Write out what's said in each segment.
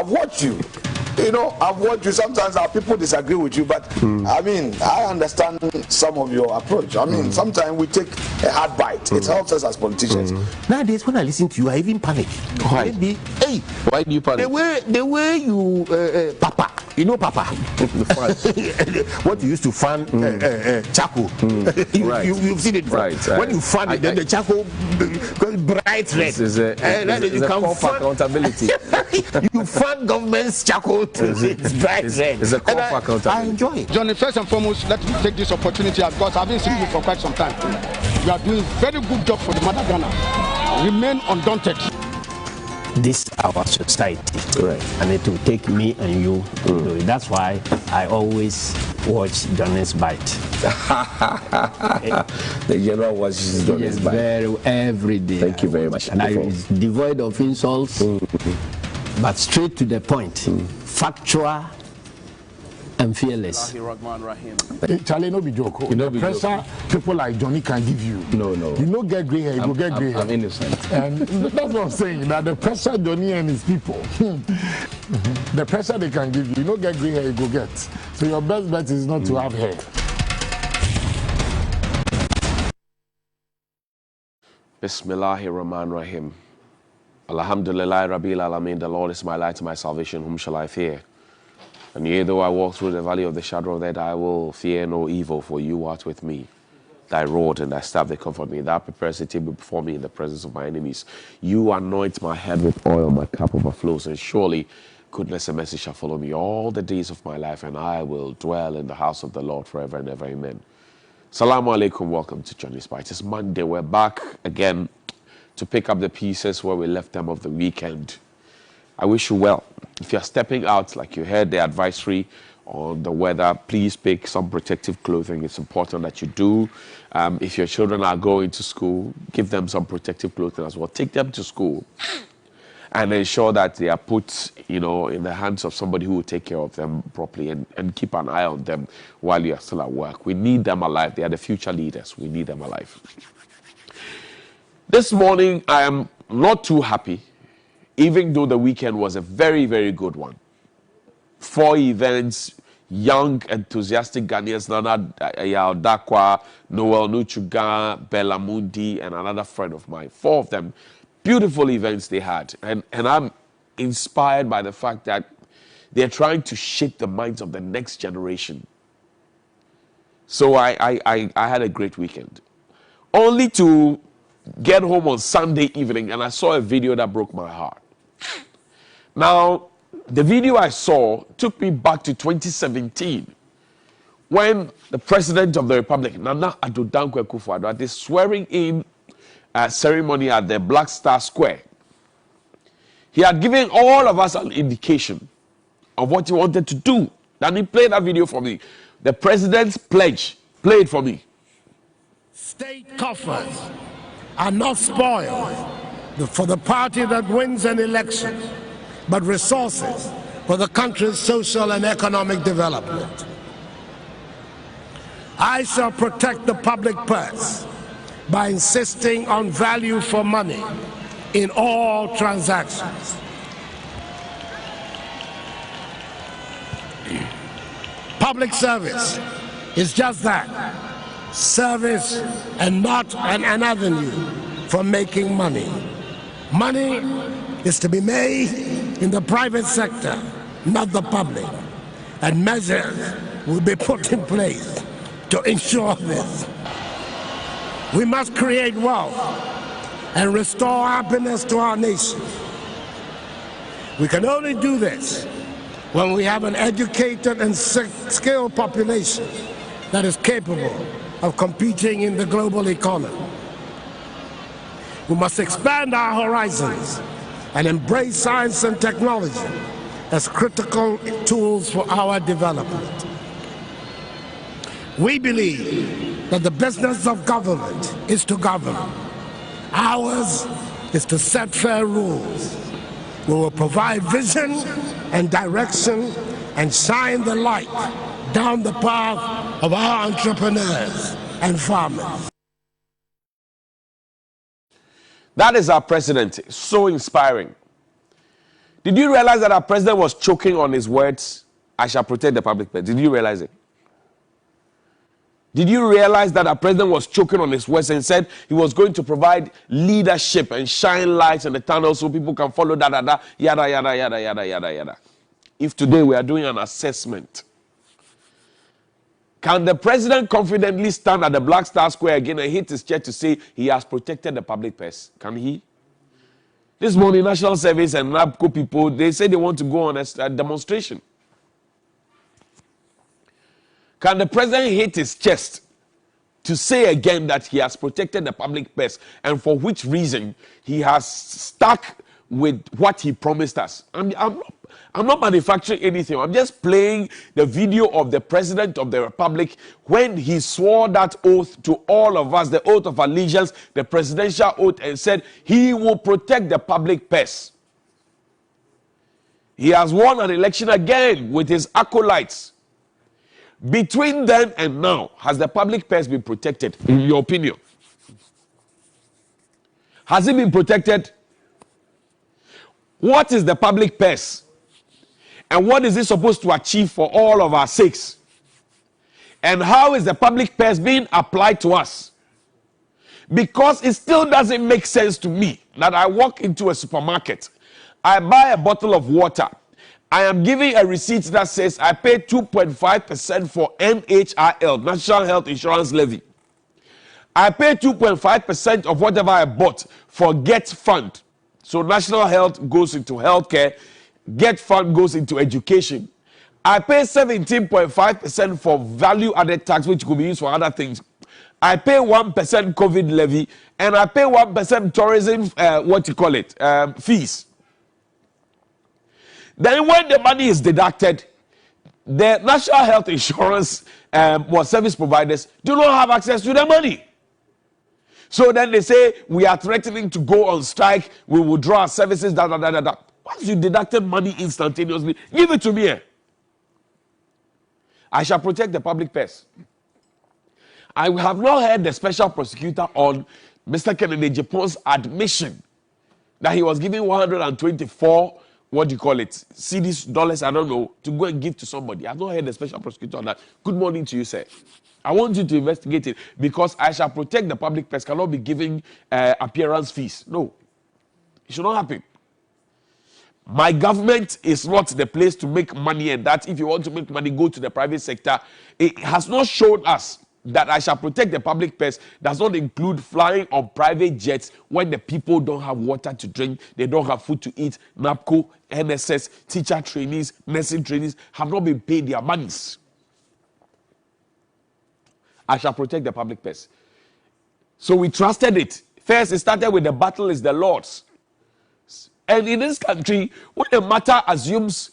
I've watched you. You know, I've watched you. Sometimes our people disagree with you, but I mean, I understand some of your approach. I mean, sometimes we take a hard bite. It helps us as politicians. Nowadays, when I listen to you, I even panic. Why? Hey, why do you panic? The way you, Papa, you know, Papa, what you used to fan charcoal. You've seen it, right? When you fan it, then the charcoal bright red. This is a call for accountability. You fan government's charcoal. It's bright red. It's a call for accountability. I enjoy it. Johnny, first and foremost, let me take this opportunity because I've been seeing you for quite some time. You are doing very good job for the mother Ghana. Remain undaunted. This is our society, right? And it will take me and you. That's why I always watch Johnnies Bite. The general watches Johnnies Bite every day. Thank you very much. And I is devoid of insults, but straight to the point, factual and fearless. Charlie, no be joke. The pressure people like Johnny can give you. No. You know, get grey hair, you go get grey hair. I'm innocent. And that's what I'm saying. That the pressure Johnny and his people, the pressure they can give you, you know, get grey hair, you go get. So your best bet is not to have hair. Bismillahirrahmanirrahim. Alhamdulillah Rabbil Alameen. The Lord is my light and my salvation. Whom shall I fear? And yea, though I walk through the valley of the shadow of death, I will fear no evil, for you art with me. Thy rod and thy staff, they comfort me. Thou preparest a table before me in the presence of my enemies. You anoint my head with oil, my cup overflows, and surely goodness and mercy shall follow me all the days of my life, and I will dwell in the house of the Lord forever and ever. Amen. Assalamu alaikum. Welcome to Johnnies Bite. It's Monday. We're back again to pick up the pieces where we left them of the weekend. I wish you well. If you're stepping out, like you heard the advisory on the weather, please pick some protective clothing. It's important that you do. If your children are going to school, give them some protective clothing as well. Take them to school and ensure that they are put, you know, in the hands of somebody who will take care of them properly and keep an eye on them while you are still at work. We need them alive. They are the future leaders. We need them alive. This morning, I am not too happy, even though the weekend was a very, very good one. 4 events, young, enthusiastic Ghanaians, Nana Yaudakwa, Noel Nuchuga, Bella Mundi, and another friend of mine. 4 of them, beautiful events they had. And I'm inspired by the fact that they're trying to shape the minds of the next generation. So I had a great weekend. Only to get home on Sunday evening and I saw a video that broke my heart. Now, the video I saw took me back to 2017 when the President of the Republic, Nana Addo Dankwa Akufo-Addo, at the swearing in ceremony at the Black Star Square, he had given all of us an indication of what he wanted to do. And he played that video for me. The President's pledge played for me. State coffers are not spoiled for the party that wins an election, but resources for the country's social and economic development. I shall protect the public purse by insisting on value for money in all transactions. Public service is just that. Service and not an avenue for making money. Money is to be made in the private sector, not the public. And measures will be put in place to ensure this. We must create wealth and restore happiness to our nation. We can only do this when we have an educated and skilled population that is capable of competing in the global economy. We must expand our horizons and embrace science and technology as critical tools for our development. We believe that the business of government is to govern. Ours is to set fair rules. We will provide vision and direction and shine the light down the path of our entrepreneurs and farmers. That is our president. So inspiring. Did you realize that our president was choking on his words? I shall protect the public purse. Did you realize it? Did you realize that our president was choking on his words and said he was going to provide leadership and shine lights in the tunnel so people can follow yada, yada, yada, yada, yada, yada. If today we are doing an assessment, can the president confidently stand at the Black Star Square again and hit his chest to say he has protected the public purse? Can he? This morning, National Service and NABCO people, they say they want to go on a demonstration. Can the president hit his chest to say again that he has protected the public purse and for which reason he has stuck with what he promised us? I'm not manufacturing anything. I'm just playing the video of the president of the republic when he swore that oath to all of us, the oath of allegiance, the presidential oath, and said he will protect the public purse. He has won an election again with his acolytes. Between then and now, has the public purse been protected, in your opinion? Has it been protected? What is the public purse? And what is it supposed to achieve for all of our sakes? And how is the public purse being applied to us? Because it still doesn't make sense to me that I walk into a supermarket, I buy a bottle of water, I am giving a receipt that says I paid 2.5% for NHIL, National Health Insurance Levy. I pay 2.5% of whatever I bought for Get Fund. So National Health goes into healthcare, Get Fund goes into education. I pay 17.5% for value added tax, which could be used for other things. I pay 1% COVID levy, and I pay 1% tourism, fees. Then when the money is deducted, the National Health Insurance service providers do not have access to the money. So then they say, we are threatening to go on strike, we will withdraw our services, da. Once you deducted money instantaneously, give it to me. I shall protect the public purse. I have not heard the special prosecutor on Mr. Kennedy Japon's admission that he was giving 124 CDs, dollars, I don't know, to go and give to somebody. I've not heard the special prosecutor on that. Good morning to you, sir. I want you to investigate it because I shall protect the public purse, cannot be giving appearance fees. No, it should not happen. My government is not the place to make money, and that if you want to make money, go to the private sector. It has not shown us that I shall protect the public purse does not include flying on private jets when the people don't have water to drink, they don't have food to eat. NABCO, NSS, teacher trainees, nursing trainees have not been paid their monies. I shall protect the public purse. So we trusted it. First, it started with the battle is the Lord's. And in this country, when a matter assumes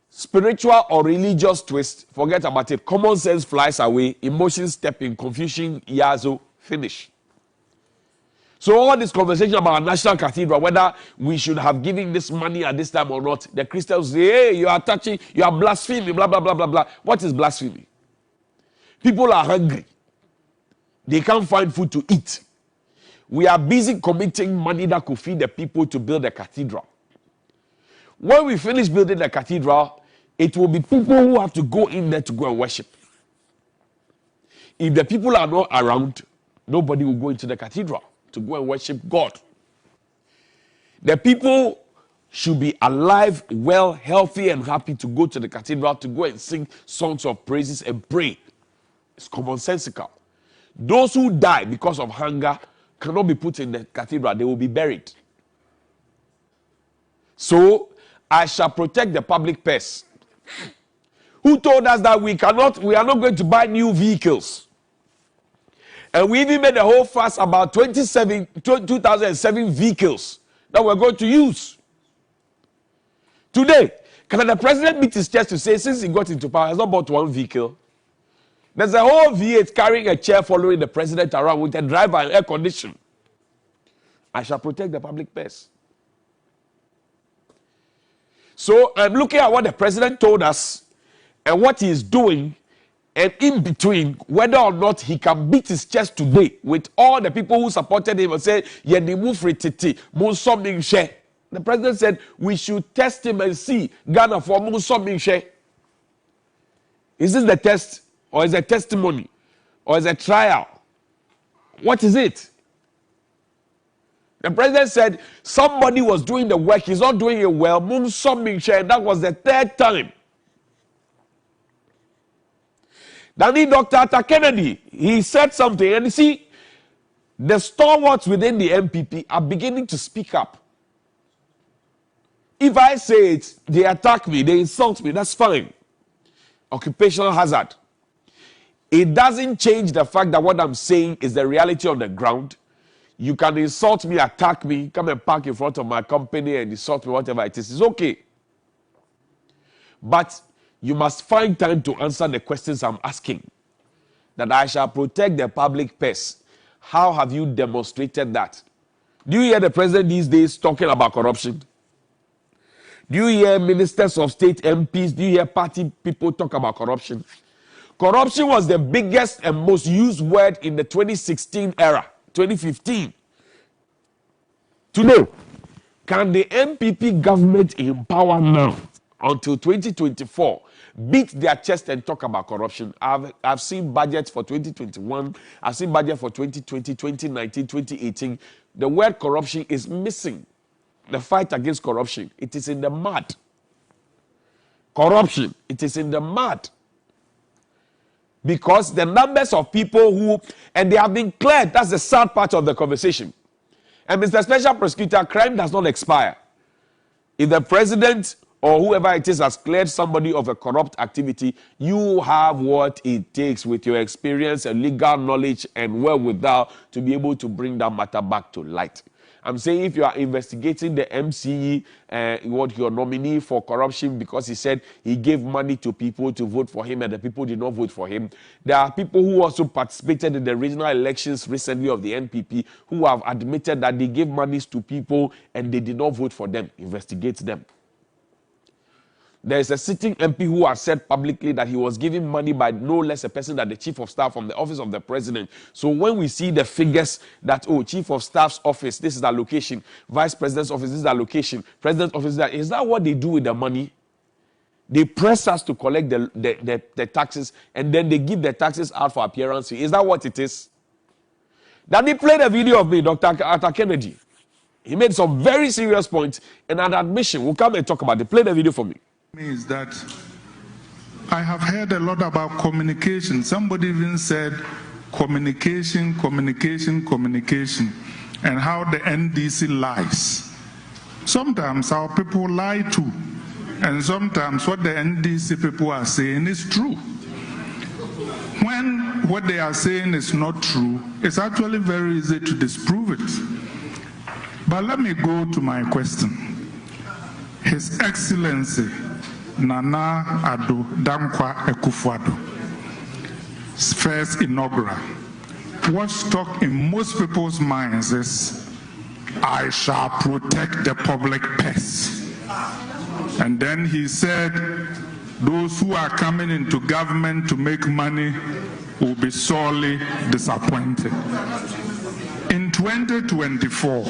spiritual or religious twist, forget about it. Common sense flies away, emotions step in, confusion, yazo, finish. So all this conversation about National Cathedral, whether we should have given this money at this time or not, the Christians say, hey, you are touching, you are blaspheming, blah, blah, blah, blah, blah. What is blasphemy? People are hungry. They can't find food to eat. We are busy committing money that could feed the people to build a cathedral. When we finish building the cathedral, it will be people who have to go in there to go and worship. If the people are not around, nobody will go into the cathedral to go and worship God. The people should be alive, well, healthy, and happy to go to the cathedral to go and sing songs of praises and pray. It's commonsensical. Those who die because of hunger cannot be put in the cathedral. They will be buried. So, I shall protect the public purse. Who told us that we are not going to buy new vehicles? And we even made a whole fuss about 2007 vehicles that we're going to use. Today, can the president meet his chest to say, since he got into power, he has not bought one vehicle? There's a whole V8 carrying a chair following the president around with a driver and air condition. I shall protect the public purse. So I'm looking at what the president told us and what he is doing, and in between, whether or not he can beat his chest today with all the people who supported him and say, The president said we should test him and see Ghana for something. Is this the test, or is it a testimony, or is it a trial? What is it? The president said somebody was doing the work, he's not doing it well. And that was the third time. Then Dr. Kennedy, he said something, and you see, the stalwarts within the MPP are beginning to speak up. If I say it, they attack me, they insult me, that's fine. Occupational hazard. It doesn't change the fact that what I'm saying is the reality on the ground. You can insult me, attack me, come and park in front of my company and insult me, whatever it is. It's okay. But you must find time to answer the questions I'm asking. That I shall protect the public purse. How have you demonstrated that? Do you hear the president these days talking about corruption? Do you hear ministers of state, MPs, do you hear party people talk about corruption? Corruption was the biggest and most used word in the 2016 era, 2015. Today, can the MPP government in power now until 2024 beat their chest and talk about corruption? I've seen budgets for 2021, I've seen budget for 2020, 2019, 2018. The word corruption is missing. The fight against corruption, it is in the mud. Corruption, it is in the mud. Because the numbers of people who, and they have been cleared, that's the sad part of the conversation. And Mr. Special Prosecutor, crime does not expire. If the president or whoever it is has cleared somebody of a corrupt activity, you have what it takes with your experience and legal knowledge and wherewithal to be able to bring that matter back to light. I'm saying if you are investigating the MCE, what your nominee for corruption because he said he gave money to people to vote for him and the people did not vote for him. There are people who also participated in the regional elections recently of the NPP who have admitted that they gave monies to people and they did not vote for them. Investigate them. There is a sitting MP who has said publicly that he was given money by no less a person than the chief of staff from the office of the president. So when we see the figures that, oh, chief of staff's office, this is the allocation, vice president's office, this is the allocation, president's office, is that what they do with the money? They press us to collect the taxes and then they give the taxes out for appearance fee. Is that what it is? Then he played a video of me, Dr. Kennedy. He made some very serious points and an admission. We'll come and talk about it. Play the video for me. Is that I have heard a lot about communication. Somebody even said communication, communication, communication, and how the NDC lies. Sometimes our people lie too, and sometimes what the NDC people are saying is true. When what they are saying is not true, it's actually very easy to disprove it. But let me go to my question. His Excellency Nana Addo Dankwa Akufo-Addo, first inaugural. What's stuck in most people's minds is, I shall protect the public purse. And then he said, those who are coming into government to make money will be sorely disappointed. In 2024,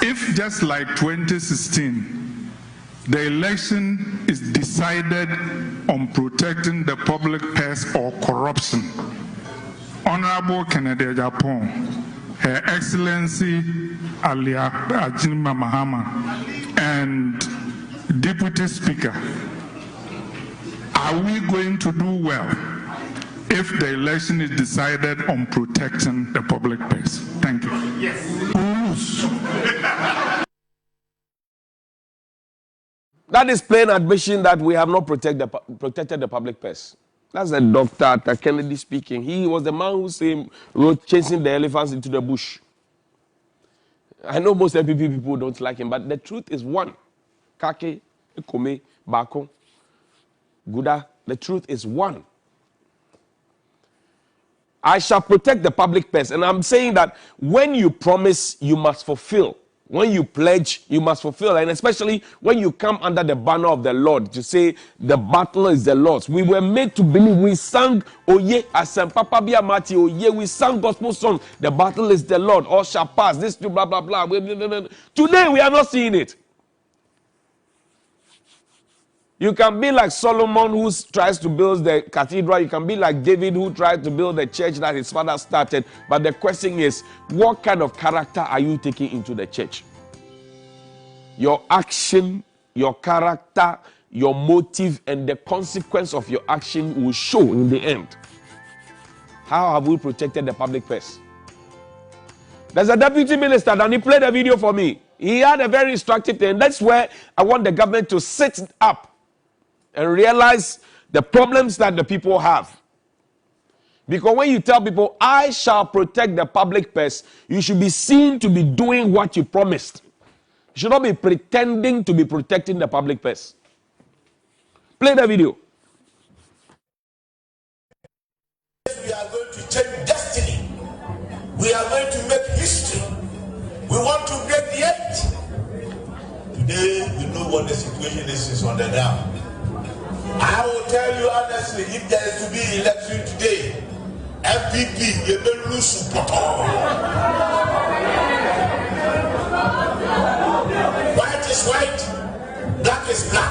if just like 2016, the election is decided on protecting the public purse or corruption, Honorable Kennedy Agyapong, Her Excellency Alia Ajinma Mahama, and Deputy Speaker, are we going to do well if the election is decided on protecting the public purse? Thank you. Yes. That is plain admission that we have not protected the public purse. That's the Dr. Kennedy speaking. He was the man who wrote Chasing the Elephants into the Bush. I know most MPP people don't like him, but the truth is one. Kake, Ekome, Bako, Guda, the truth is one. I shall protect the public purse. And I'm saying that when you promise, you must fulfill. When you pledge, you must fulfill. And especially when you come under the banner of the Lord to say the battle is the Lord's. We were made to believe. We sang Oye Asem Papa Biamati Oye. We sang gospel song. The battle is the Lord. All shall pass. This blah blah blah. Today we are not seeing it. You can be like Solomon who tries to build the cathedral. You can be like David who tried to build the church that his father started. But the question is, what kind of character are you taking into the church? Your action, your character, your motive, and the consequence of your action will show in the end. How have we protected the public purse? There's a deputy minister, and he played a video for me. He had a very instructive thing. That's where I want the government to sit up and realize the problems that the people have. Because when you tell people, I shall protect the public purse, you should be seen to be doing what you promised. You should not be pretending to be protecting the public purse. Play the video. We are going to change destiny. We are going to make history. We want to break the eight. Today, we know what the situation is on the ground. I will tell you honestly, if there is to be election today, FPP, you will lose support. White is white, black is black.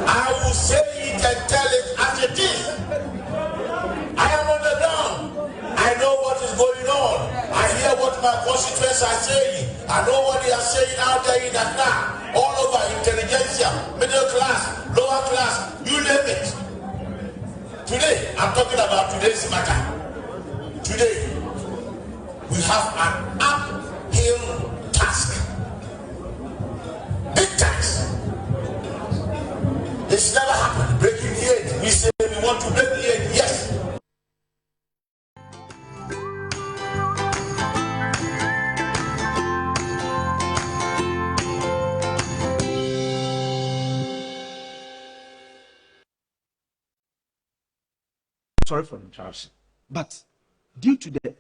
I will say it and tell it as it is. I am on the ground. I know what is going on. I hear what my constituents are saying. I know what they are saying out there in Accra, all over, intelligentsia, middle class, lower class, you name it. Today, I'm talking about today's matter. Today, we have an uphill task. Big task. It's never happened. Breaking the eight. We say we want to break the eight. Yes. Sorry for the interruption. But due to the